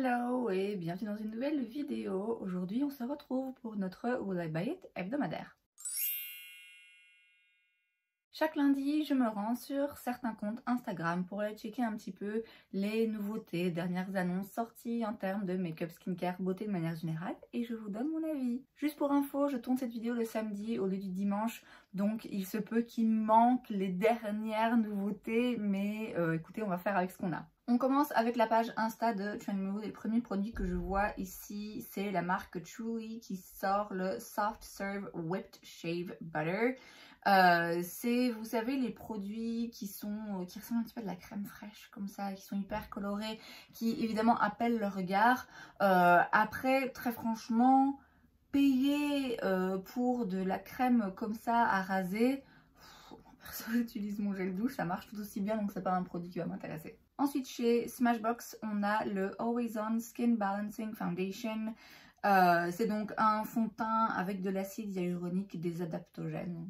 Hello et bienvenue dans une nouvelle vidéo. Aujourd'hui on se retrouve pour notre Will I Buy It hebdomadaire. Chaque lundi, je me rends sur certains comptes Instagram pour aller checker un petit peu les nouveautés, dernières annonces sorties en termes de make-up, skincare, beauté de manière générale et je vous donne mon avis. Juste pour info, je tourne cette vidéo le samedi au lieu du dimanche, donc il se peut qu'il manque les dernières nouveautés, mais écoutez, on va faire avec ce qu'on a. On commence avec la page Insta de Trendmood et le premier produit que je vois ici, c'est la marque Truly qui sort le Soft Serve Whipped Shave Butter. C'est, vous savez, les produits qui ressemblent un petit peu à de la crème fraîche comme ça, qui sont hyper colorés, qui évidemment appellent le regard. Après, très franchement, payer pour de la crème comme ça à raser, perso j'utilise mon gel douche, ça marche tout aussi bien, donc c'est pas un produit qui va m'intéresser. Ensuite chez Smashbox, on a le Always On Skin Balancing Foundation. C'est donc un fond de teint avec de l'acide hyaluronique des adaptogènes.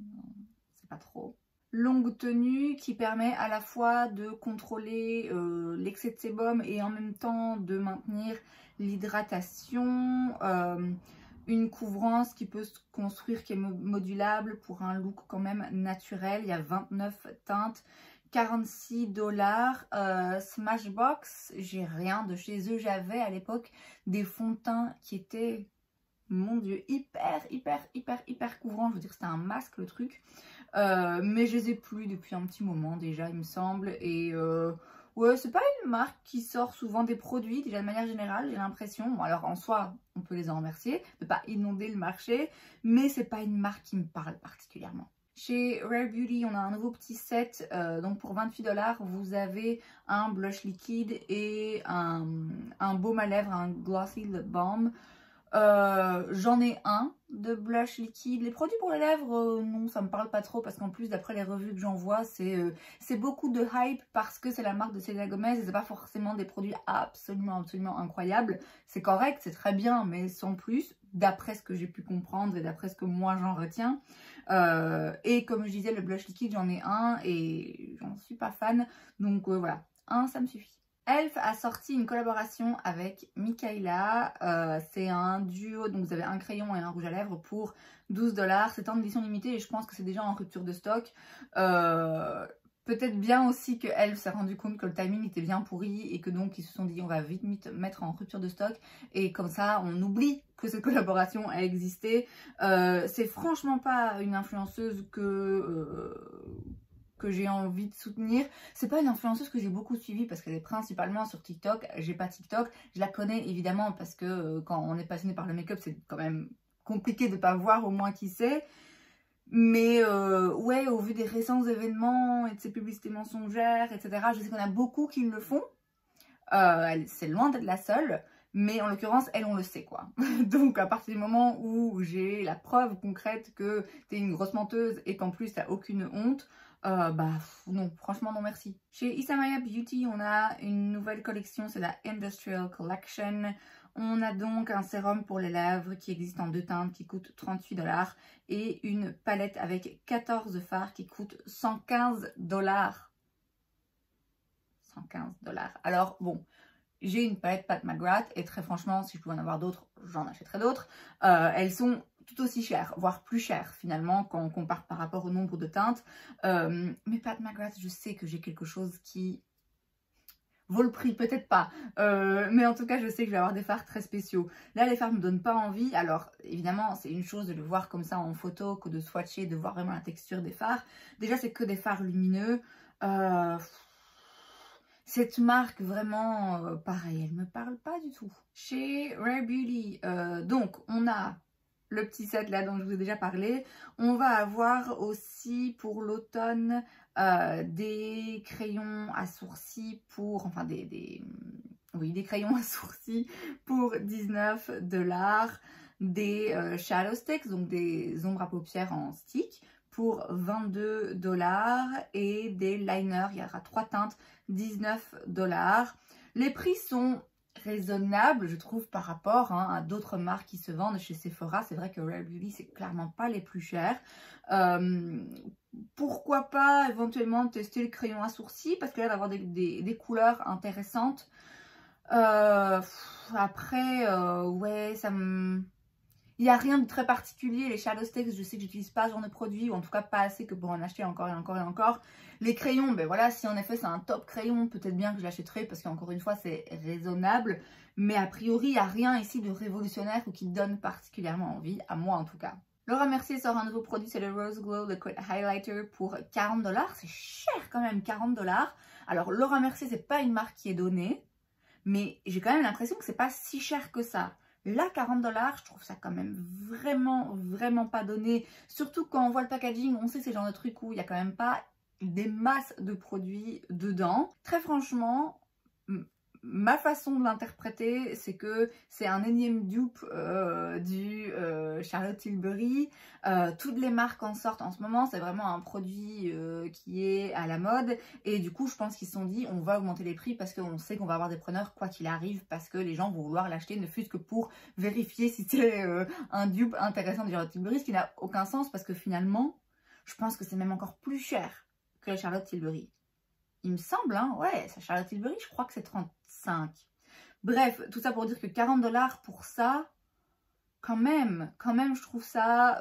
C'est pas trop. Longue tenue qui permet à la fois de contrôler l'excès de sébum et en même temps de maintenir l'hydratation. Une couvrance qui peut se construire, qui est modulable pour un look quand même naturel. Il y a 29 teintes. 46 $. Smashbox, j'ai rien de chez eux. J'avais à l'époque des fonds de teint qui étaient, mon dieu, hyper couvrants. Je veux dire, c'était un masque le truc. Mais je les ai plus depuis un petit moment déjà, il me semble. Et ouais, c'est pas une marque qui sort souvent des produits, déjà de manière générale, j'ai l'impression. Bon, alors en soi, on peut les en remercier de pas inonder le marché, mais c'est pas une marque qui me parle particulièrement. Chez Rare Beauty, on a un nouveau petit set, donc pour 28 $, vous avez un blush liquide et un baume à lèvres, un Glossy Lip Balm. J'en ai un de blush liquide. Les produits pour les lèvres, non, ça me parle pas trop parce qu'en plus, d'après les revues que j'en vois, c'est beaucoup de hype parce que c'est la marque de Selena Gomez et c'est pas forcément des produits absolument incroyables. C'est correct, c'est très bien, mais sans plus, d'après ce que j'ai pu comprendre et d'après ce que moi j'en retiens. Et comme je disais, le blush liquide, j'en ai un et j'en suis pas fan. Donc voilà, un, ça me suffit. Elf a sorti une collaboration avec Mikaela, c'est un duo, donc vous avez un crayon et un rouge à lèvres pour 12 $. C'est en édition limitée et je pense que c'est déjà en rupture de stock. Peut-être bien aussi que Elf s'est rendu compte que le timing était bien pourri et que donc ils se sont dit on va vite mettre en rupture de stock et comme ça on oublie que cette collaboration a existé. C'est franchement pas une influenceuse que j'ai envie de soutenir. C'est pas une influenceuse que j'ai beaucoup suivie parce qu'elle est principalement sur TikTok. J'ai pas TikTok, je la connais évidemment parce que quand on est passionné par le make-up, c'est quand même compliqué de pas voir au moins qui c'est. Mais ouais, au vu des récents événements et de ces publicités mensongères, etc., je sais qu'on a beaucoup qui le font. C'est loin d'être la seule. Mais en l'occurrence, elle, on le sait quoi. Donc à partir du moment où j'ai la preuve concrète que t'es une grosse menteuse et qu'en plus t'as aucune honte, non, franchement non merci. Chez Isamaya Beauty, on a une nouvelle collection, c'est la Industrial Collection. On a donc un sérum pour les lèvres qui existe en deux teintes qui coûte 38 $ et une palette avec 14 fards qui coûte 115 $. 115 $. Alors bon, j'ai une palette Pat McGrath et très franchement, si je pouvais en avoir d'autres, j'en achèterais d'autres. Elles sont tout aussi chères, voire plus chères finalement quand on compare par rapport au nombre de teintes. Mais Pat McGrath, je sais que j'ai quelque chose qui vaut le prix, peut-être pas. Mais en tout cas, je sais que je vais avoir des fards très spéciaux. Là, les fards me donnent pas envie. Alors, évidemment, c'est une chose de le voir comme ça en photo que de swatcher, de voir vraiment la texture des fards. Déjà, c'est que des fards lumineux. Cette marque, vraiment, pareil, elle me parle pas du tout. Chez Rare Beauty, donc, on a le petit set là dont je vous ai déjà parlé. On va avoir aussi pour l'automne des crayons à sourcils pour, enfin des crayons à sourcils pour 19 $, des shadow sticks, donc des ombres à paupières en stick pour 22 $ et des liners, il y aura 3 teintes, 19 $. Les prix sont raisonnable, je trouve, par rapport à d'autres marques qui se vendent chez Sephora. C'est vrai que Rare Beauty, c'est clairement pas les plus chers. Pourquoi pas éventuellement tester le crayon à sourcils parce qu'il a l'air d'avoir des couleurs intéressantes. après, ouais, ça me... Il n'y a rien de très particulier. Les Shadow Sticks, je sais que j'utilise pas ce genre de produit, ou en tout cas pas assez que pour en acheter encore et encore et encore. Les crayons, ben voilà, si en effet c'est un top crayon, peut-être bien que je l'achèterai parce qu'encore une fois c'est raisonnable. Mais a priori, il n'y a rien ici de révolutionnaire ou qui donne particulièrement envie, à moi en tout cas. Laura Mercier sort un nouveau produit, c'est le Rose Glow Liquid Highlighter pour 40 $. C'est cher quand même, 40 $. Alors Laura Mercier, c'est pas une marque qui est donnée, mais j'ai quand même l'impression que c'est pas si cher que ça. Là, 40 $, je trouve ça quand même vraiment pas donné. Surtout quand on voit le packaging, on sait que c'est le genre de truc où il n'y a quand même pas des masses de produits dedans. Très franchement, ma façon de l'interpréter, c'est que c'est un énième dupe du Charlotte Tilbury. Toutes les marques en sortent en ce moment, c'est vraiment un produit qui est à la mode. Et du coup, je pense qu'ils se sont dit, on va augmenter les prix parce qu'on sait qu'on va avoir des preneurs quoi qu'il arrive, parce que les gens vont vouloir l'acheter, ne fût-ce que pour vérifier si c'est un dupe intéressant du Charlotte Tilbury, ce qui n'a aucun sens parce que finalement, je pense que c'est même encore plus cher que le Charlotte Tilbury. Il me semble, hein, ouais, ça Charlotte Tilbury, je crois que c'est 35. Bref, tout ça pour dire que 40 $ pour ça, quand même, je trouve ça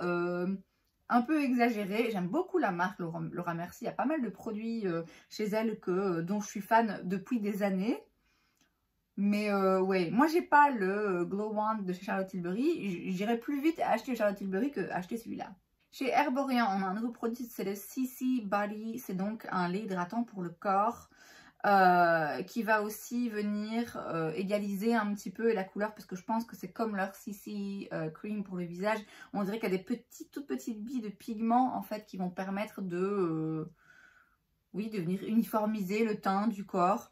un peu exagéré. J'aime beaucoup la marque Laura Mercier. Il y a pas mal de produits chez elle dont je suis fan depuis des années. Mais ouais, moi j'ai pas le Glow Wand de chez Charlotte Tilbury. J'irais plus vite acheter le Charlotte Tilbury que acheter celui-là. Chez Herborian, on a un nouveau produit, c'est le CC Body. C'est donc un lait hydratant pour le corps qui va aussi venir égaliser un petit peu la couleur parce que je pense que c'est comme leur CC Cream pour le visage. On dirait qu'il y a des toutes petites billes de pigments en fait qui vont permettre de, oui, de venir uniformiser le teint du corps.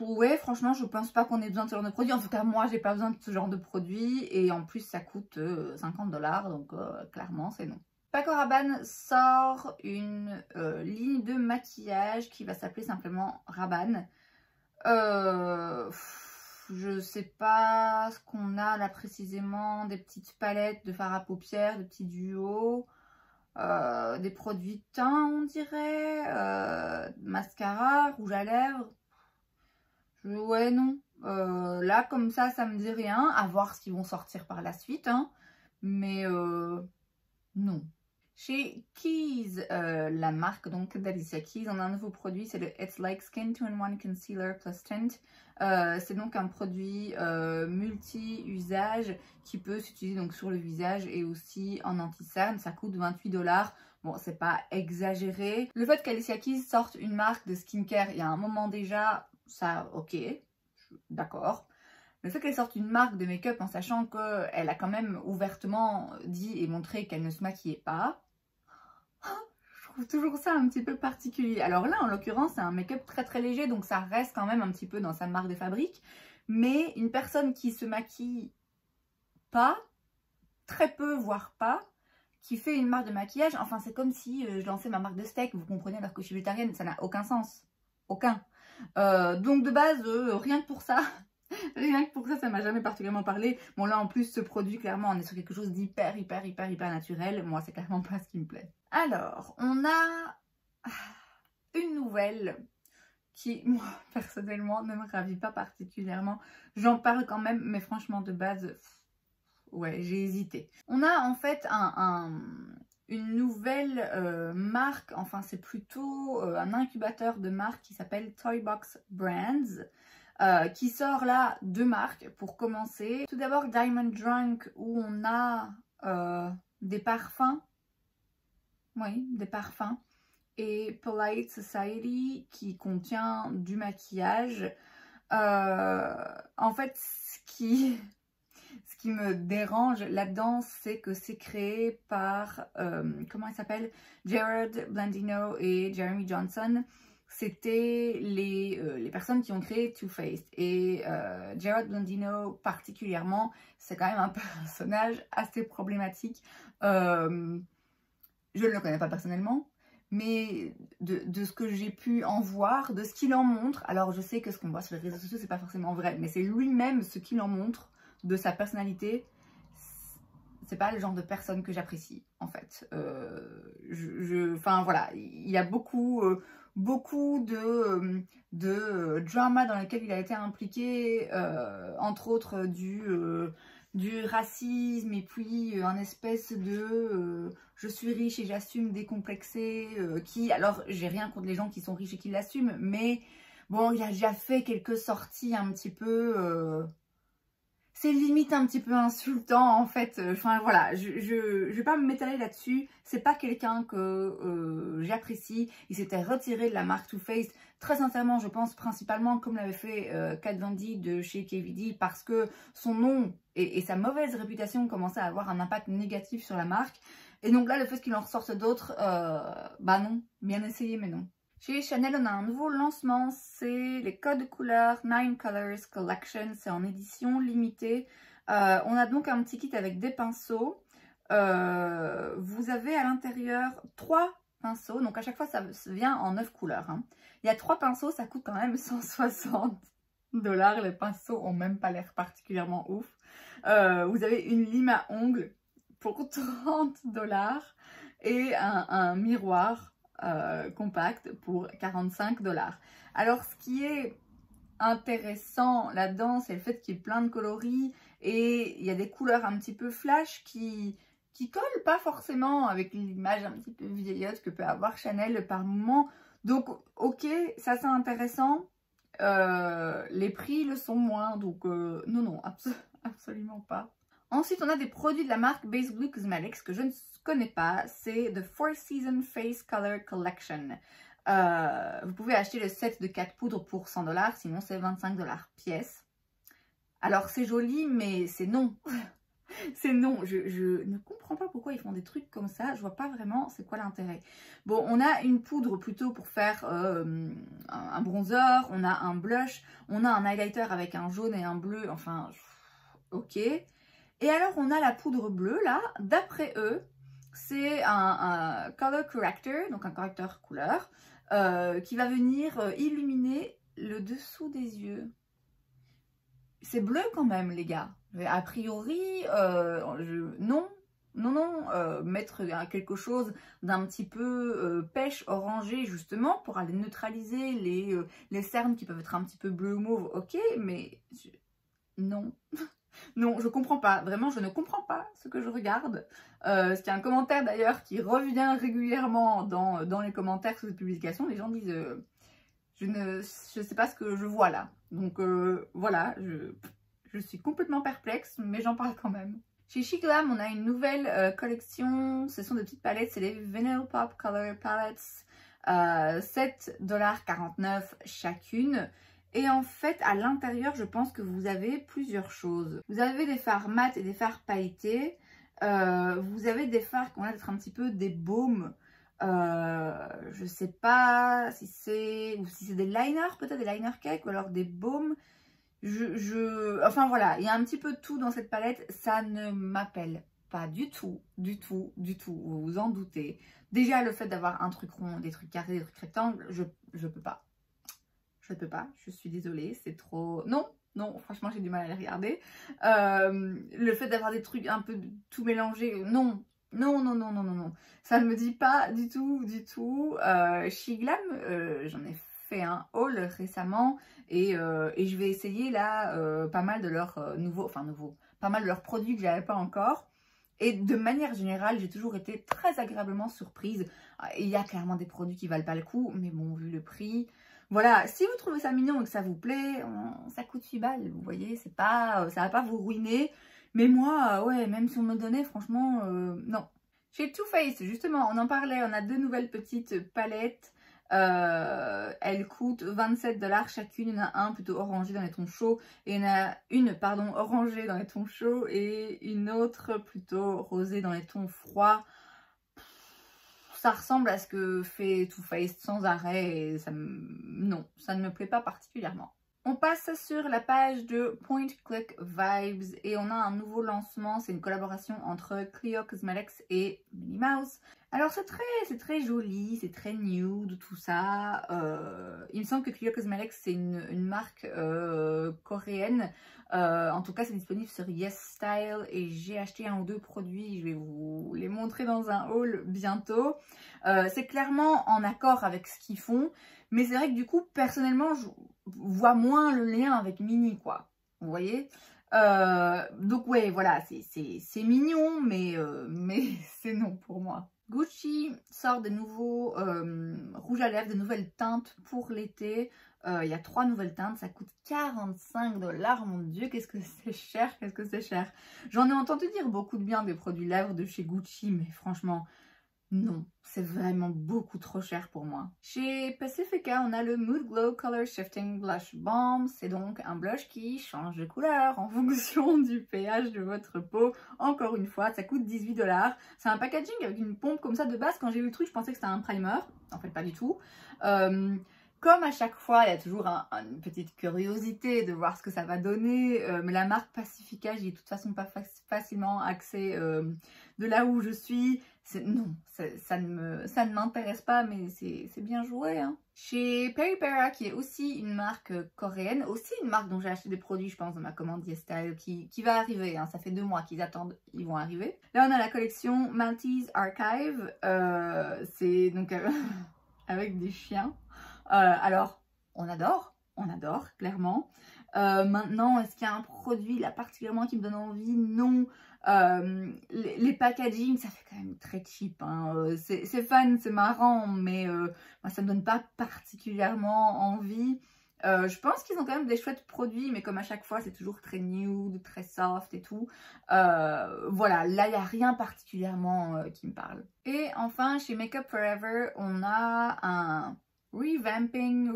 Ouais, franchement, je pense pas qu'on ait besoin de ce genre de produit. En tout cas, moi, j'ai pas besoin de ce genre de produit. Et en plus, ça coûte 50 $. Donc, clairement, c'est non. Paco Rabanne sort une ligne de maquillage qui va s'appeler simplement Rabanne. Je sais pas ce qu'on a là précisément. Des petites palettes de fard à paupières, des petits duos. Des produits de teint, on dirait. Mascara, rouge à lèvres. Ouais, non. Là, comme ça me dit rien. À voir ce qu'ils vont sortir par la suite. Hein. Mais non. Chez Keys, la marque donc d'Alicia Keys, on a un nouveau produit. C'est le It's Like Skin 2-in-1 Concealer Plus Tint. C'est donc un produit multi-usage qui peut s'utiliser donc sur le visage et aussi en anti-cerne. Ça coûte 28 $. Bon, c'est pas exagéré. Le fait qu'Alicia Keys sorte une marque de skincare il y a un moment déjà, ça, ok, d'accord. Le fait qu'elle sorte une marque de make-up en sachant qu'elle a quand même ouvertement dit et montré qu'elle ne se maquillait pas, je trouve toujours ça un petit peu particulier. Alors là, en l'occurrence, c'est un make-up très léger, donc ça reste quand même un petit peu dans sa marque de fabrique. Mais une personne qui se maquille pas, très peu, voire pas, qui fait une marque de maquillage, enfin c'est comme si je lançais ma marque de steak, vous comprenez, alors que je suis végétarienne, ça n'a aucun sens. Aucun. Donc de base, rien que pour ça, ça m'a jamais particulièrement parlé. Bon là en plus ce produit clairement on est sur quelque chose d'hyper naturel. Moi c'est clairement pas ce qui me plaît. Alors on a une nouvelle qui moi personnellement ne me ravit pas particulièrement. J'en parle quand même mais franchement de base ouais j'ai hésité. On a en fait une nouvelle marque, enfin c'est plutôt un incubateur de marque qui s'appelle Toybox Brands. Qui sort là deux marques pour commencer. Tout d'abord Diamond Drunk où on a des parfums. Oui, des parfums. Et Polite Society qui contient du maquillage. En fait, ce qui me dérange là-dedans, c'est que c'est créé par, comment il s'appelle, Jared Blandino et Jeremy Johnson. C'était les personnes qui ont créé Too Faced. Et Jared Blandino particulièrement, c'est quand même un personnage assez problématique. Je ne le connais pas personnellement, mais de ce que j'ai pu en voir, de ce qu'il en montre, alors je sais que ce qu'on voit sur les réseaux sociaux, c'est pas forcément vrai, mais c'est lui-même ce qu'il en montre de sa personnalité. C'est pas le genre de personne que j'apprécie, en fait. Enfin voilà, il y a beaucoup beaucoup de drama dans lequel il a été impliqué, entre autres du racisme et puis un espèce de je suis riche et j'assume décomplexé, qui, alors j'ai rien contre les gens qui sont riches et qui l'assument, mais bon, il a déjà fait quelques sorties un petit peu... c'est limite un petit peu insultant en fait. Enfin voilà, je vais pas me m'étaler là-dessus. C'est pas quelqu'un que j'apprécie. Il s'était retiré de la marque Too Faced. Très sincèrement, je pense principalement comme l'avait fait Kat Von D de chez KVD, parce que son nom et sa mauvaise réputation commençaient à avoir un impact négatif sur la marque. Et donc là, le fait qu'il en ressorte d'autres, bah non, bien essayé mais non. Chez Chanel, on a un nouveau lancement, c'est les codes couleurs 9 Colors Collection, c'est en édition limitée. On a donc un petit kit avec des pinceaux. Vous avez à l'intérieur 3 pinceaux, donc à chaque fois ça vient en 9 couleurs. Hein. Il y a 3 pinceaux, ça coûte quand même 160 $. Les pinceaux ont même pas l'air particulièrement ouf. Vous avez une lime à ongles pour 30 $ et un miroir compact pour 45 $. Alors ce qui est intéressant là-dedans, c'est le fait qu'il y ait plein de coloris et il y a des couleurs un petit peu flash qui collent pas forcément avec l'image un petit peu vieillotte que peut avoir Chanel par moment. Donc ok, ça c'est intéressant. Les prix le sont moins, donc non, absolument pas. Ensuite, on a des produits de la marque Base Blue Cosmetics que je ne connais pas. C'est The Four Season Face Color Collection. Vous pouvez acheter le set de 4 poudres pour 100 $, sinon c'est 25 $ pièce. Alors c'est joli, mais c'est non. C'est non. Je ne comprends pas pourquoi ils font des trucs comme ça. Je vois pas vraiment c'est quoi l'intérêt. Bon, on a une poudre plutôt pour faire un bronzer. On a un blush. On a un highlighter avec un jaune et un bleu. Enfin, ok. Et alors, on a la poudre bleue, là. D'après eux, c'est un color corrector, donc un correcteur couleur, qui va venir illuminer le dessous des yeux. C'est bleu quand même, les gars. A priori, non. Mettre quelque chose d'un petit peu pêche orangé, justement, pour aller neutraliser les cernes qui peuvent être un petit peu bleu ou mauve, ok, mais non. Non, je comprends pas. Vraiment, je ne comprends pas ce que je regarde. C'est un commentaire d'ailleurs qui revient régulièrement dans les commentaires sous cette publication. Les gens disent je sais pas ce que je vois là. Donc voilà, je suis complètement perplexe, mais j'en parle quand même. Chez Chic Glam, on a une nouvelle collection. Ce sont des petites palettes, c'est les Vinyl Pop Color Palettes. 7,49 $ chacune. Et en fait, à l'intérieur, je pense que vous avez plusieurs choses. Vous avez des fards mat et des fards pailletés. Vous avez des fards qui ont l'air d'être un petit peu des baumes. Je sais pas si c'est des liners, peut-être des liner cake, ou alors des baumes. Enfin voilà, il y a un petit peu de tout dans cette palette. Ça ne m'appelle pas du tout, vous vous en doutez. Déjà, le fait d'avoir un truc rond, des trucs carrés, des trucs rectangles, je peux pas. Je ne peux pas, je suis désolée, c'est trop... Non, franchement, j'ai du mal à les regarder. Le fait d'avoir des trucs un peu tout mélangés, non. Ça ne me dit pas du tout. Chic Glam, j'en ai fait un haul récemment et je vais essayer là pas mal de leurs pas mal de leurs produits que j'avais pas encore. Et de manière générale, j'ai toujours été très agréablement surprise. Il y a clairement des produits qui valent pas le coup, mais bon, vu le prix... Voilà, si vous trouvez ça mignon et que ça vous plaît, ça coûte 8 balles, vous voyez, c'est pas, ça va pas vous ruiner. Mais moi, ouais, même si on me donnait, franchement, non. Chez Too Faced, justement, on en parlait, on a 2 nouvelles petites palettes. Elles coûtent 27 $ chacune. Il y en a un plutôt orangé dans les tons chauds et il y en a une, pardon, orangée dans les tons chauds et une autre plutôt rosée dans les tons froids. Ça ressemble à ce que fait Too Faced sans arrêt et non, ça ne me plaît pas particulièrement. On passe sur la page de Point Click Vibes et on a un nouveau lancement. C'est une collaboration entre Clio Cosmetics et Minnie Mouse. Alors c'est très joli, c'est très nude, tout ça. Il me semble que Clio Cosmetics c'est une marque coréenne. En tout cas c'est disponible sur Yes Style et j'ai acheté un ou deux produits. Je vais vous les montrer dans un haul bientôt. C'est clairement en accord avec ce qu'ils font. Mais c'est vrai que du coup personnellement je vois moins le lien avec Minnie quoi. Vous voyez? Donc ouais voilà c'est mignon mais c'est non pour moi. Gucci sort de nouveaux rouges à lèvres, de nouvelles teintes pour l'été. Il y a 3 nouvelles teintes, ça coûte 45 $. Mon Dieu, qu'est-ce que c'est cher, qu'est-ce que c'est cher. J'en ai entendu dire beaucoup de bien des produits lèvres de chez Gucci, mais franchement, non, c'est vraiment beaucoup trop cher pour moi. Chez Pacifica, on a le Mood Glow Color Shifting Blush Balm. C'est donc un blush qui change de couleur en fonction du pH de votre peau. Encore une fois, ça coûte 18 $. C'est un packaging avec une pompe comme ça de base. Quand j'ai vu le truc, je pensais que c'était un primer. En fait, pas du tout. Comme à chaque fois, il y a toujours une petite curiosité de voir ce que ça va donner. Mais la marque Pacifica, j'ai de toute façon pas facilement accès de là où je suis. Non, ça ne m'intéresse pas, mais c'est bien joué. Hein. Chez Peripera, qui est aussi une marque coréenne, aussi une marque dont j'ai acheté des produits, je pense, dans ma commande YesStyle, qui va arriver. Hein. Ça fait 2 mois qu'ils attendent, ils vont arriver. Là, on a la collection Maltese Archive. C'est donc avec des chiens. Alors, on adore, clairement. Maintenant, est-ce qu'il y a un produit là particulièrement qui me donne envie? Non. Les packaging, ça fait quand même très cheap. Hein. C'est fun, c'est marrant, mais moi, ça me donne pas particulièrement envie. Je pense qu'ils ont quand même des chouettes produits, mais comme à chaque fois, c'est toujours très nude, très soft et tout. Voilà, là, il n'y a rien particulièrement qui me parle. Et enfin, chez Makeup Forever, on a un rebranding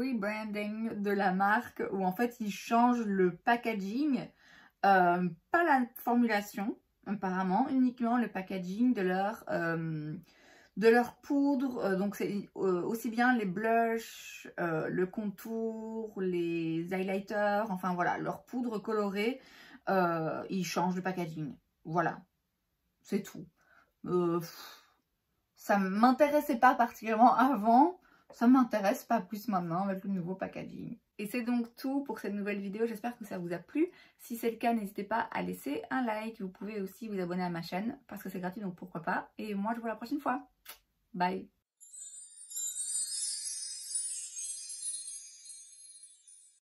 de la marque où en fait, ils changent le packaging, pas la formulation. Apparemment, uniquement le packaging de leur poudre. Donc, c'est aussi bien les blushs, le contour, les highlighters, enfin voilà, leur poudre colorée. Ils changent le packaging. Voilà, c'est tout. Ça ne m'intéressait pas particulièrement avant. Ça ne m'intéresse pas plus maintenant avec le nouveau packaging. Et c'est donc tout pour cette nouvelle vidéo. J'espère que ça vous a plu. Si c'est le cas, n'hésitez pas à laisser un like. Vous pouvez aussi vous abonner à ma chaîne parce que c'est gratuit, donc pourquoi pas. Et moi, je vous vois la prochaine fois. Bye!